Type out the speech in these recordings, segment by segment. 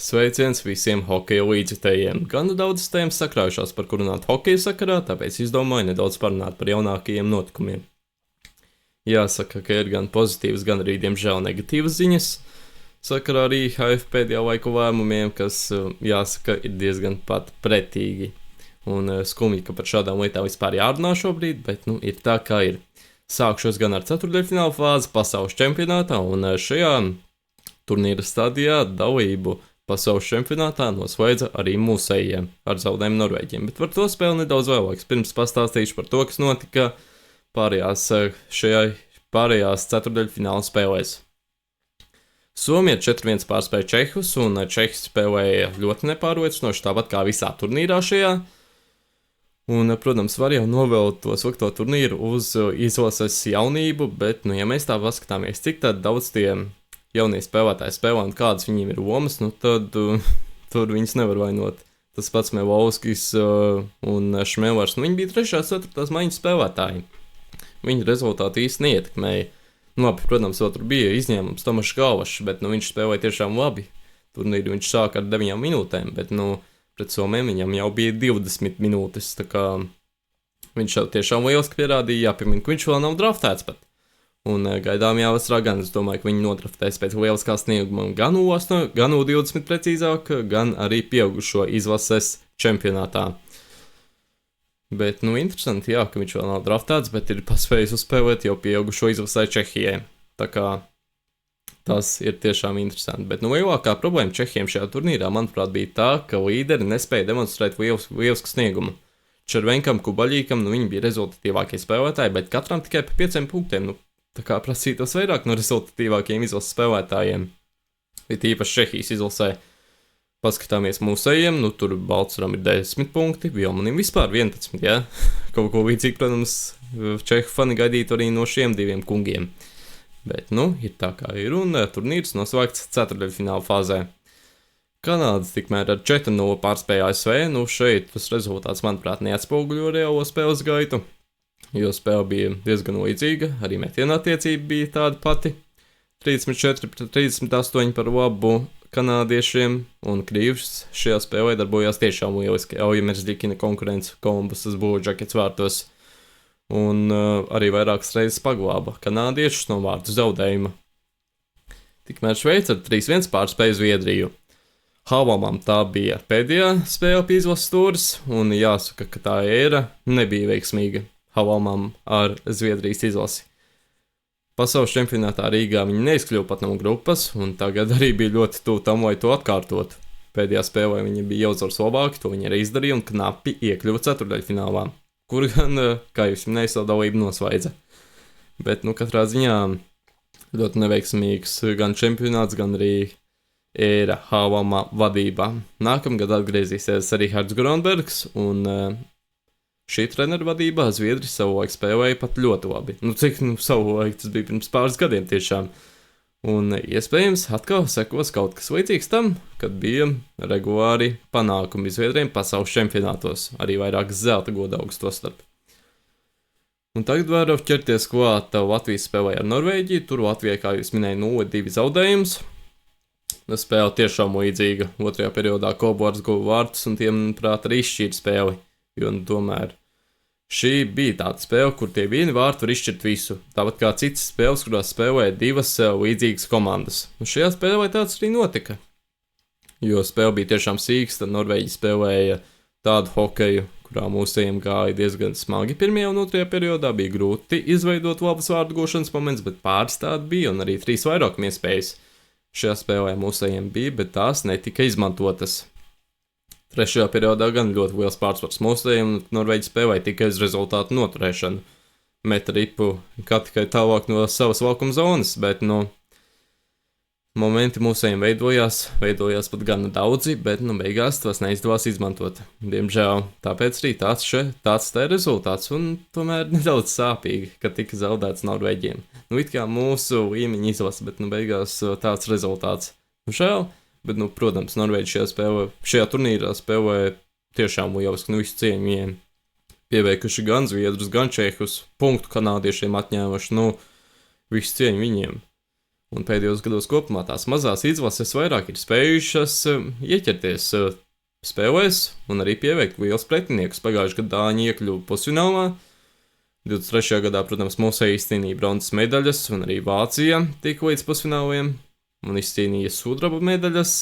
Sveiciens visiem hokeja līdzjutējiem. Gan daudz tēmas sakrājušās, par kur runāt hokeja sakarā, tāpēc izdomāju nedaudz parunāt par jaunākajiem notikumiem. Jāsaka, ka ir gan pozitīvas, gan arī, diemžēl, negatīvas ziņas sakarā arī IHF pēdējā laiku lēmumiem, kas, jāsaka, ir diezgan pat pretīgi. Un skumji, ka par šādām lietām vispār jārunā šobrīd, bet, ir tā kā ir. Sākšos gan ar ceturtdaļfināla fāzi pasaules čempionātā, un šajā turnīra stadijā dalību pasaules čempionātā noslēdza arī mūsējiem ar zaudējumu Norvēģiem, bet par to spēli nedaudz vēlāk. Pirms pastāstīšu par to, kas notika pārējās ceturtdaļfināla spēlēs. Somija 4-1 pārspēja Čehus, un Čehi spēlēja ļoti nepārliecinoši, tāpat kā visā turnīrā šajā. Un, protams, var jau novēlēt to slikto turnīru uz izlases jaunību, bet, ja mēs tā paskatāmies, cik tad daudz tie jaunie spēlētāji spēlē un kādas viņiem ir lomas, tad tur viņus nevar vainot. Tas pats Melovskis un Šmelers, viņi bija 3. un 4. maiņas spēlētāji. Viņa rezultāti īsti neietekmēja. Labi, protams, vēl tur bija izņēmums Tomašs Galvašs, bet viņš spēlēja tiešām labi. Turnīru viņš sāka ar 9 minūtēm, bet pret Somiem viņam jau bija 20 minūtes, tā kā viņš jau tiešām lieliski pierādīja, jāpiemina, ka viņš vēl nav draftēts pat. Un gaidām jāvasarā gan, es domāju, ka viņi nodraftēs pēc lieliskā snieguma gan U20 precīzāk, gan arī pieaugušo izlases čempionātā. Bet, interesanti, jā, ka viņš vēl nav draftēts, bet ir paspējis uzspēlēt jau pieaugušo izlasē Čehijai. Tā kā tas ir tiešām interesanti. Bet, lielākā problēma Čehiem šajā turnīrā, manuprāt, bija tā, ka līderi nespēja demonstrēt lielisku sniegumu. Červenkam, Kubaļīkam, viņi bija rezultatīvākie spēlētāji, bet katram tikai pa 5 punktiem, tā kā prasītos vairāk no rezultatīvākiem izlases spēlētājiem. Ir īpaši Čehijas izlasē. Paskatāmies mūsējiem, tur Balcaram ir 10 punkti, Vilmanim vispār 11, jā. Kaut ko līdzīgi, protams, Čehu fani gaidītu arī no šiem diviem kungiem. Bet, ir tā kā ir, un turnīrs noslēgts ceturtdaļfināla fāzē. Kanāda tikmēr ar 4-0 pārspēja ASV, šeit tas rezultāts, manuprāt, neatspoguļo reālo spēles gaitu, jo spēle bija diezgan līdzīga, arī metiena attiecība bija tāda pati, 34-38 par labu kanādiešiem, un Krīvs šajā spēlē darbojās tiešām lieliski. Aujamers Dikina konkurence Kolumbusas Blue Jackets vārtos, un arī vairākas reizes paglāba kanādiešus no vārtu zaudējuma. Tikmēr Šveice ar 3-1 pārspēja Zviedriju. Havamam tā bija pēdējā spēle pie izlases stūres, un jāsaka, ka tā era nebija veiksmīga Havamam ar Zviedrijas izlasi. Pasaules čempionātā Rīgā viņi neizkļuva pat no grupas, un tagad arī bija ļoti tuvu tam, lai to atkārtotu. Pēdējā spēlē viņi bija jāuzvar Slovāki, to viņi arī izdarīja un knapi iekļuva ceturtdaļfinālā, kur gan, kā jūs minēju, savu dalību noslēdza. Bet, katrā ziņā ļoti neveiksmīgs gan čempionāts, gan arī era Havama vadībā. Nākamgad atgriezīsies arī Rihards Gronbergs, un šī treneru vadībā Zviedri savulaik spēlēja pat ļoti labi. Cik savulaik tas bija pirms pāris gadiem tiešām. Un iespējams atkal sekos kaut kas līdzīgs tam, kad bija regulāri panākumi Zviedriem pasaules čempionātos, arī vairākas zelta godaugas to starp. Un tagad varu ķerties klāt Latvijas spēlē ar Norvēģiju, tur Latvijai, kā jūs minēju, 0-2 zaudējums. Spēle tiešām līdzīga, otrajā periodā Kolbors guva vārtus un tiem, prāt, arī izšķīra spēli. Jo, tomēr, šī bija tāda spēle, kur tie vieni vārti var izšķirt visu, tāpat kā citas spēles, kurās spēlēja divas līdzīgas komandas. Un šajā spēlē tāds arī notika, jo spēle bija tiešām sīksta, Norvēģi spēlēja tādu hokeju, kurā mūsējiem gāja diezgan smagi pirmajā un otrajā periodā, bija grūti izveidot labas vārdu gošanas moments, bet pāris tādi bija un arī 3 vairākuma iespējas. Šajā spēlē mūsējiem bija, bet tās netika izmantotas. Trešajā periodā gan ļoti liels pārsvars mūsējiem, un Norvēģi spēlēja tikai uz rezultātu noturēšanu. Meta ripu kā tikai tālāk no savas laukuma zonas, bet, momenti mūsējiem veidojās pat gana daudzi, bet, beigās tos neizdevās izmantot. Diemžēl, tāpēc arī tāds tā ir rezultāts, un tomēr nedaudz sāpīgi, ka tika zaudēts Norvēģiem. It kā mūsu līmeņa izlase, bet, beigās tāds rezultāts. Žēl. Bet, protams, Norvēģi šajā turnīrā spēlē tiešām lieliski, visu cieņu viņiem. Pieveikuši gan Zviedrus, gan Čehus, punktu kanādiešiem atņēmuši, visu cieņu viņiem. Un pēdējos gados kopumā tās mazās izlases vairāk ir spējušas ieķerties spēlēs un arī pieveikt liels pretiniekus. Pagājušajā gadā Dāņi iekļuva pusfinālā. 23. gadā, protams, mūsu izcīnīja bronzas medaļas, un arī Vācija tika līdz pusfināliem un izcīnīja sudraba medaļas.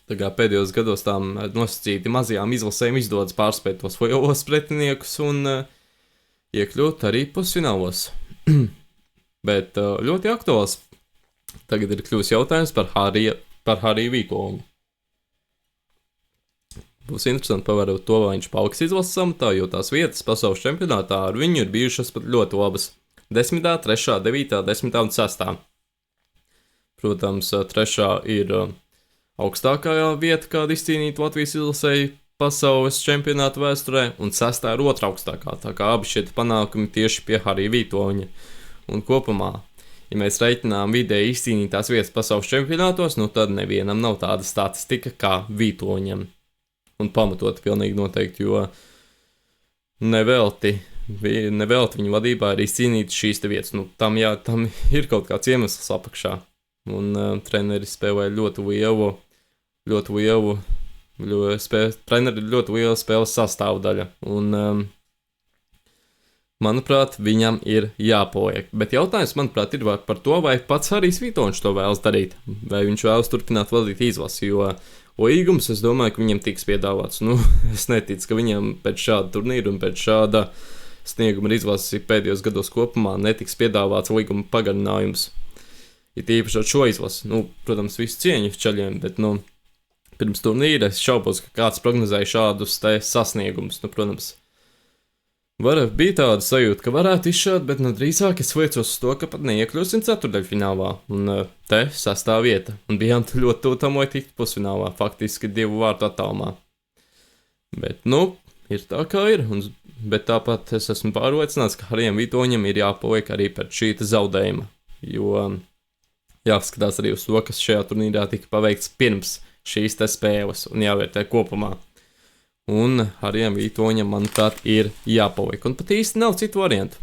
Tā kā pēdējos gados tām nosacīti mazajām izlasēm izdodas pārspēt tos lielos pretiniekus un iekļūt arī pusfinālos. Bet ļoti aktuāls tagad ir kļuvis jautājums par Hariju Vītoņu. Būs interesanti pavērot to, vai viņš paliks izlases amatā, jo tās vietas pasaules čempionātā ar viņu ir bijušas pat ļoti labas. 10., 3., 9., 10. un 6. Protams, 3. ir augstākā vieta, kāda izcīnīta Latvijas izlasēji pasaules čempionāta vēsturē, un 6. ir otrā augstākā, tā kā abi šie panākumi tieši pie Harija Vītoņa. Un kopumā, ja mēs reiķinām vidēji izcīnītās vietas pasaules čempionātos, nu tad nevienam nav tāda statistika kā Vītoņam. Un pamatot pilnīgi noteikti, jo nevelti viņa vadībā ir izcīnītas šīs te vietas. Nu, tam ir kaut kāds iemesls apakšā. Un treneris spēlē ļoti lielu spēles sastāvdaļa. Un manuprāt, viņam ir jāpaliek. Bet jautājums, manuprāt, ir par to, vai pats Harijs Vītoņš to vēlas darīt. Vai viņš vēlas turpināt vadīt izlasi, jo līgums, es domāju, ka viņam tiks piedāvāts. Nu, es neticu, ka viņam pēc šāda turnīra un pēc šāda snieguma izlases pēdējos gados kopumā netiks piedāvāts līguma pagarinājums. Ir īpaši ar šo izlasi. Nu, protams, visu cieņu čaļiem, bet, pirms turnīra es šaubos, ka kāds prognozēja šādus te sasniegumus. Nu, protams, bija tāda sajūta, ka varētu izšķirt, bet drīzāk es liecos uz to, ka pat neiekļūsim ceturdaļfinālā. Un te 6. vieta. Un bijām ļoti tuvu tam, lai tiktu pusfinālā, faktiski 2 vārtu attālumā. Bet, ir tā kā ir. Bet tāpat es esmu pārliecināts, ka Harijam Vītoņam ir jāpaliek arī pēc šī zaudējuma. Jo jāskatās arī uz to, kas šajā turnīrā tika paveikts pirms šīs te spēles un jāvērtē kopumā. Un Harijam Vītoņam, manuprāt, ir jāpaliek. Un pat īsti nav citu variantu.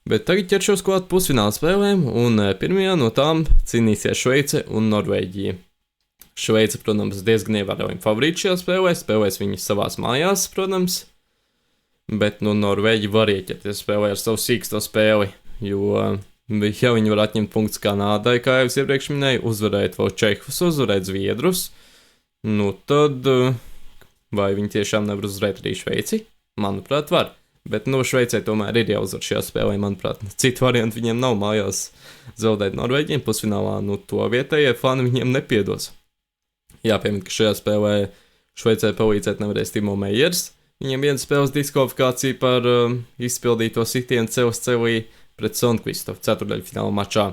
Bet tagad ķeršos klāt pusfināla spēlēm, un pirmajā no tām cīnīsies Šveice un Norvēģija. Šveice, protams, diezgan ievērojami favorīti šajā spēlē, spēlēs viņi savās mājās, protams. Bet Norvēģi var ieķerties spēlē ar savu sīksto spēli, jo ja viņi var atņemt punktus Kanādai, kā jau es iepriekš minēju, uzvarēt vēl Čehus, uzvarēt Zviedrus, tad vai viņi tiešām nevar uzvarēt arī Šveici? Manuprāt, var. Bet Šveicē tomēr ir jāuzvar šajā spēlē, manuprāt. Citu variantu viņiem nav mājās zaudēt Norvēģiem pusfinālā, to vietējie fani viņiem nepiedos. Jāpiemina, ka šajā spēlē Šveicē palīdzēt nevarēs Timo Meijers. Viņiem viena spēles diskvalifikācija par izpildīto sitienu celī pret Sundqvistu ceturdaļfināla mačā.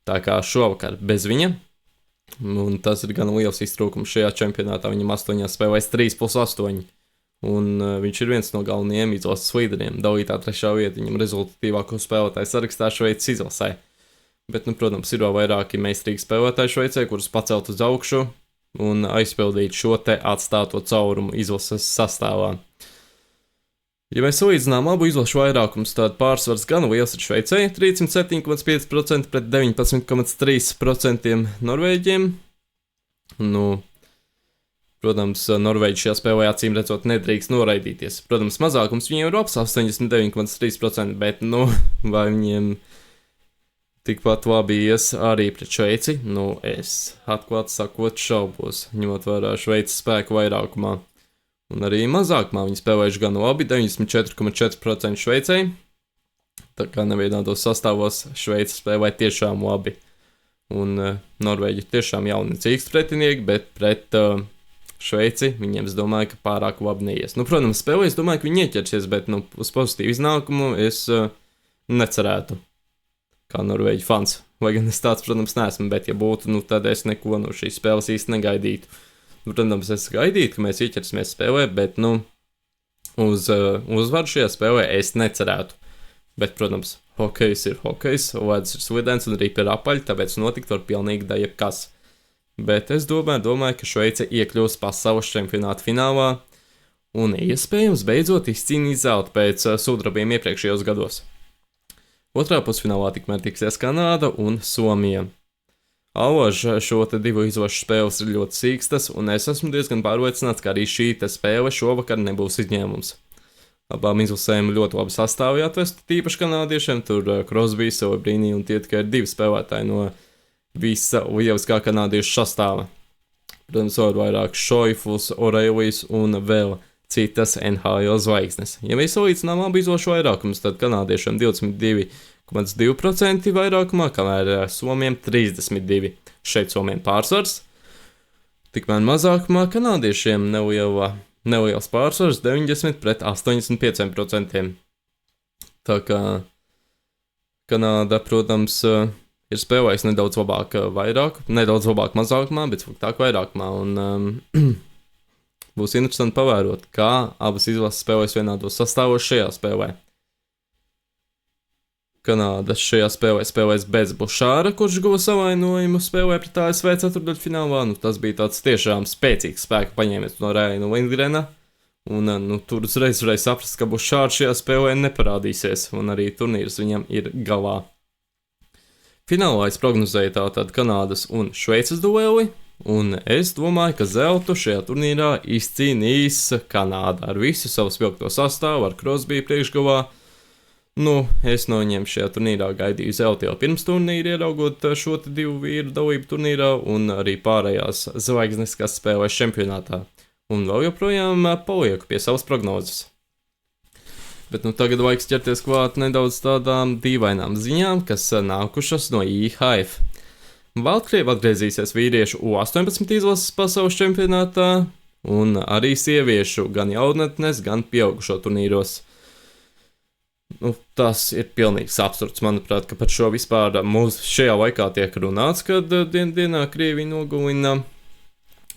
Tā kā šovakar bez viņa. Un tas ir gan liels iztrūkums šajā čempionātā. Viņam 8 spēlēs 3+8. Un viņš ir viens no galvenajiem izlases līderiem. Dalītā 3. vieta viņam rezultatīvāko spēlētāju sarakstā Šveices izlasē. Bet, protams, ir vēl vairāki meistarīgi spēlētāji Šveicē, kurus pacelt uz augšu un aizpildīt šo te atstāto caurumu izlases sastāvā. Ja mēs salīdzinām abu izlašu vairākumus, tad pārsvars gan liels ir Šveicē, 37,5% pret 19,3% Norvēģiem. Protams, Norvēģi šajā spēlē acīm redzot nedrīkst noraidīties. Protams, mazākums viņiem ir labs 89,3%, bet, vai viņiem tikpat labi ies arī pret Šveici? Es atklāti sakot šaubos, ņemot vērā Šveices spēku vairākumā. Un arī mazākumā viņi spēlējuši gan labi, 94,4% Šveicei. Tā kā nevienādos sastāvos Šveice spēlē tiešām labi. Un Norvēģi tiešām jauni cīkst pretinieki, bet pret Šveici viņiem, es domāju, ka pārāk labi neies. Protams, spēlē es domāju, ka viņi ieķersies, bet uz pozitīvu iznākumu es necerētu kā Norvēģi fans. Lai gan es tāds, protams, neesmu, bet ja būtu, tad es neko no šīs spēles īsti negaidītu. Protams, es gaidītu, ka mēs ieķersimies spēlē, bet, uz uzvaru šajā spēlē es necerētu. Bet, protams, hokejs ir hokejs, ledus ir slidens un ripi ir apaļi, tāpēc notikt var pilnīgi da jebkas. Bet es domāju, ka Šveice iekļūs pasaules čempionāta finālā un iespējams beidzot izcīnīt zeltu pēc sudrabiem iepriekšējos gados. Otrā pusfinālā tikmēr tiksies Kanāda un Somija. Alaž šo te divu izlašu spēles ir ļoti sīkstas, un es esmu diezgan pārliecināts, ka arī šī te spēle šovakar nebūs izņēmums. Abām izlasēm ļoti labi sastāvi atvest, tīpaši kanādiešiem, tur Crosby, Celebrīni un tie tikai ir 2 spēlētāji no visa lieliskā kanādiešu sastāva. Protams, vēl ir vairāk Šoifls, Oreilijs un vēl citas NHL zvaigznes. Ja mēs salīdzinām abu izlašu vairākumus, tad kanādiešiem 22,2% vairākumā, kamēr Somiem 32%. Šeit Somiem pārsvars. Tikmēr mazākumā kanādiešiem neliels pārsvars 90-85%. Tā kā Kanāda, protams, ir spēlējis nedaudz labāk mazākumā, bet sliktāk vairākumā. Un būs interesanti pavērot, kā abas izlases spēlēs vienādos sastāvos šajā spēlē. Kanāda šajā spēlē spēlēs bez Bušāra, kurš guva savainojumu spēlē pret ASV ceturtdaļfinālā. Tas bija tāds tiešām spēcīgs spēka paņēmiens no Ryaina Lindgrena. Un tur uzreiz varēja saprast, ka Bušārs šajā spēlē neparādīsies, un arī turnīrs viņam ir galā. Finālā es prognozēju tātad Kanādas un Šveices dueli, un es domāju, ka zeltu šajā turnīrā izcīnīs Kanāda ar visu savu spilgto sastāvu, ar Crosby priekšgalā. Es no viņiem šajā turnīrā gaidīju zeltu jau pirms turnīra, ieraugot šo divu vīru dalību turnīrā un arī pārējās zvaigznes, kas spēlēs čempionātā. Un vēl joprojām palieku pie savas prognozes. Bet tagad laiks ķerties klāt nedaudz tādām dīvainām ziņām, kas nākušas no IHF. Baltkrievi atgriezīsies vīriešu U18 izlases pasaules čempionātā un arī sieviešu gan jaunatnes, gan pieaugušo turnīros. Tas ir pilnīgs absurds, manuprāt, ka par šo vispār mūsu šajā laikā tiek runāts, kad dienā Krievija nogalina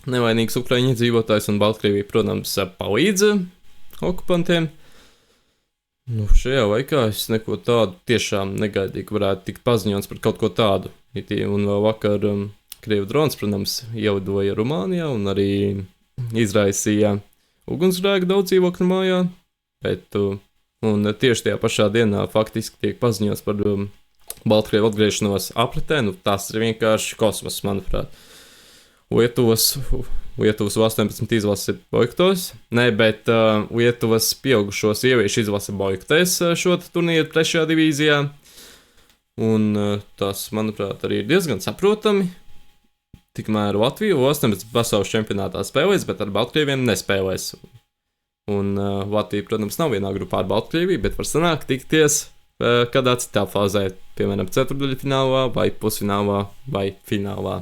nevainīgs Ukraiņu iedzīvotājs un Baltkrievija, protams, palīdz okupantiem. Šajā laikā es neko tādu tiešām negaidīju, ka varētu tikt paziņots par kaut ko tādu. Un vēl vakar Krievu drons, protams, ielidoja Rumānijā un arī izraisīja ugunsgrēku daudz dzīvokļu mājā, un tieši tajā pašā dienā faktiski tiek paziņots par Baltkrievu atgriešanos apritē. Tas ir vienkārši kosmos, manuprāt. Lietuvas U18 izlase ir boikotos. Bet Lietuvas pieaugušo sieviešu izlase boikotēs šo turnīru 3. divīzijā. Un tas, manuprāt, arī ir diezgan saprotami. Tikmēr Latvija U18 pasaules čempionātā spēlēs, bet ar Baltkrieviem nespēlēs. Un Latvija, protams, nav vienā grupā ar Baltkrieviju, bet var sanākt tikties kādā citā fāzē, piemēram, ceturtdaļfinālā vai pusfinālā vai finālā.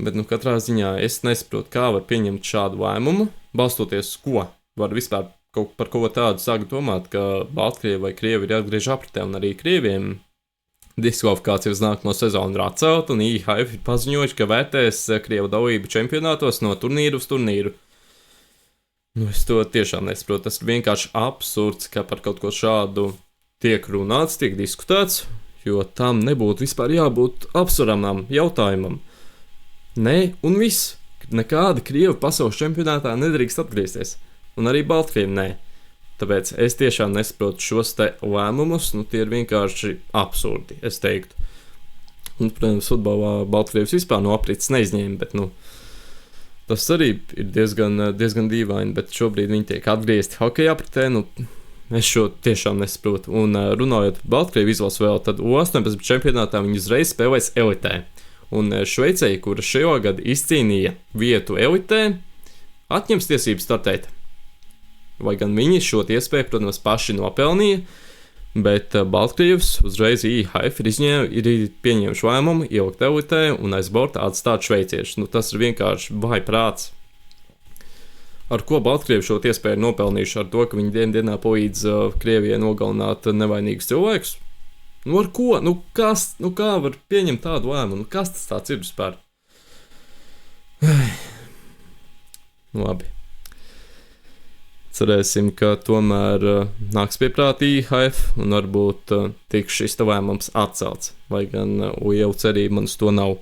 Bet katrā ziņā es nesaprotu, kā var pieņemt šādu lēmumu, balstoties uz ko var vispār par ko tādu sākt domāt, ka Baltkrievi vai Krievi ir jāatgriež apritē, un arī Krieviem diskvalifikācija uz nākamo sezonu ir atcelt, un IHF ir paziņojuši, ka vērtēs Krievu dalību čempionātos no turnīru uz turnīru. Es to tiešām nesaprotu. Tas ir vienkārši absurds, ka par kaut ko šādu tiek runāts, tiek diskutēts, jo tam nebūtu vispār jābūt apsveramam jautājumam. Nē, un viss. Nekāda Krieva pasaules čempionātā nedrīkst atgriezties. Un arī Baltkrievi nē. Tāpēc es tiešām nesaprotu šos te lēmumus, tie ir vienkārši absurdi, es teiktu. Un, protams, futbolā Baltkrievis vispār no aprits neizņēma, bet, tas arī ir diezgan dīvaini, bet šobrīd viņi tiek atgriezti hokeja apritē, es šo tiešām nesaprotu. Un runājot par Baltkrievu izlasu vēl, tad U18 čempionātā viņi uzreiz spēlēs elitē. Un Šveicei, kura šajā gadā izcīnīja vietu elitē, atņems tiesības startēt. Vai gan viņi šo iespēju, protams, paši nopelnīja, bet Baltkrievis uzreiz IHF ir pieņēmuši lēmumu ielikt elitē un aiz borta atstāt šveiciešus. Tas ir vienkārši vājprāts. Ar ko Baltkrievi šo iespēju ir nopelnījuši? Ar to, ka viņi dienā palīdz Krievijai nogalināt nevainīgus cilvēkus? Ar ko? Kā var pieņemt tādu lēmumu? Kas tas tāds ir vispār? Labi. Cerēsim, ka tomēr nāks pie prāta IHF un varbūt tiks šis lēmums atcelts. Vai gan jau cerība man uz to nav.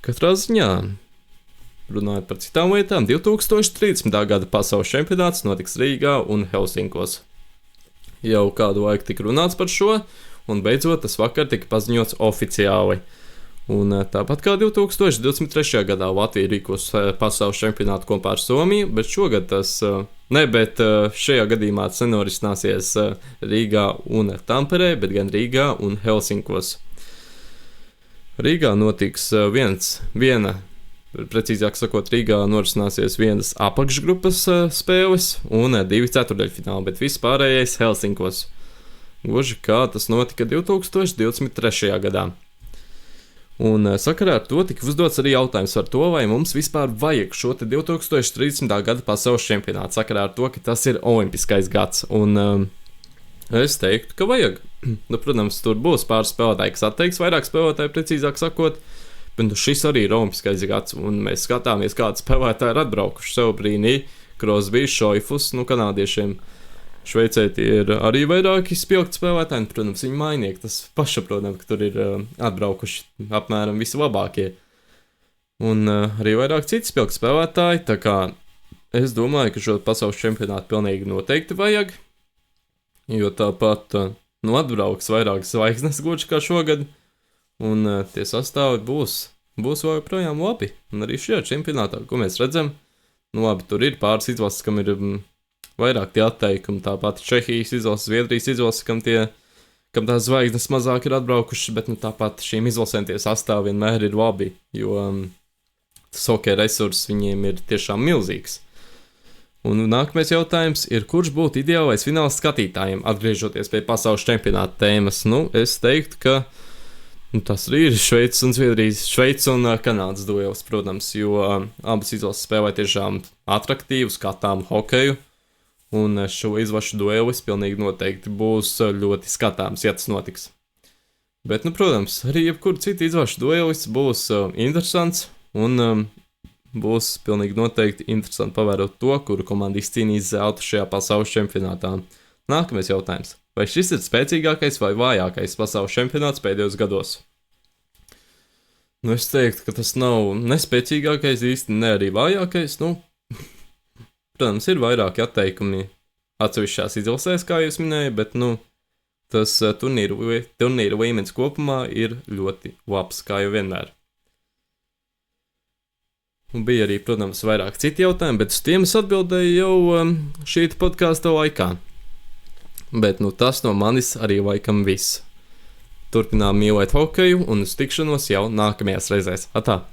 Katrā ziņā, runājot par citām lietām, 2030. gada pasaules čempionāts notiks Rīgā un Helsinkos. Jau kādu laiku tika runāts par šo, un beidzot tas vakar tika paziņots oficiāli. Un tāpat kā 2023. gadā Latvija rīkos pasaules čempionātu kopā ar Somiju, bet šogad šajā gadījumā tas nenorisināsies Rīgā un Tamperē, bet gan Rīgā un Helsinkos. Rīgā notiks precīzāk sakot, Rīgā norisināsies vienas apakšgrupas spēles un 2 ceturdaļfināli, bet viss pārējais Helsinkos. Gluži kā tas notika 2023. gadā. Un sakarā ar to tika uzdots arī jautājums par to, vai mums vispār vajag šo 2030. gada pasaules čempionātu, sakarā ar to, ka tas ir olimpiskais gads. Un es teiktu, ka vajag. Protams, tur būs pāris spēlētāji, kas atteiks, vairāk spēlētāji, precīzāk sakot, bet šis arī ir olimpiskais gads, un mēs skatāmies, kādi spēlētāji ir atbraukuši. Seobrīnī, Crosby, Šoifus, kanādiešiem. Šveicē ir arī vairāki spilgti spēlētāji, protams, viņi mainieki. Tas pašsaprotami, ka tur ir atbraukuši apmēram visi labākie. Un arī vairāk citi spilgti spēlētāji, tā kā es domāju, ka šo pasaules čempionātu pilnīgi noteikti vajag, jo tāpat atbrauks vairāk zvaigznes gluži kā šogad, un tie sastāvi būs vēl joprojām labi. Un arī šajā čempionātā, ko mēs redzam, labi, tur ir pāris izlases, kam ir vairāk tie atteikumi, tāpat Čehijas izlases, Zviedrijas izlases, kam tās zvaigznes mazāk ir atbraukušas, bet tāpat šīm izlasēm tie sastāvi vienmēr ir labi, jo tas hokeja resurss viņiem ir tiešām milzīgs. Un nākamais jautājums ir, kurš būtu ideālais fināls skatītājiem, atgriežoties pie pasaules čempionāta tēmas? Es teiktu, ka tas arī ir Šveices un Zviedrijas, Šveices un Kanādas duels, protams, jo abas izlases spēlē tiešām atraktīvu, skatām hokeju. Un šo izlašu duelis pilnīgi noteikti būs ļoti skatāms, ja tas notiks. Bet, protams, arī jebkur cita izlašu duelis būs interesants un būs pilnīgi noteikti interesanti pavērot to, kuru komanda izcīnīs zeltu šajā pasaules čempionātā. Nākamais jautājums. Vai šis ir spēcīgākais vai vājākais pasaules čempionāts pēdējos gados? Es teiktu, ka tas nav nespēcīgākais īsti, ne arī vājākais, Protams, ir vairāki atteikumi atsevišķās izlasēs, kā jūs minējāt, bet tas turnīra līmenis kopumā ir ļoti labs, kā jau vienmēr. Un bija arī, protams, vairāk citi jautājumi, bet uz tiem es atbildēju jau šī podkāsta laikā. Bet tas no manis arī laikam viss. Turpinām mīlēt hokeju un uz tikšanos jau nākamajās reizēs. Atā!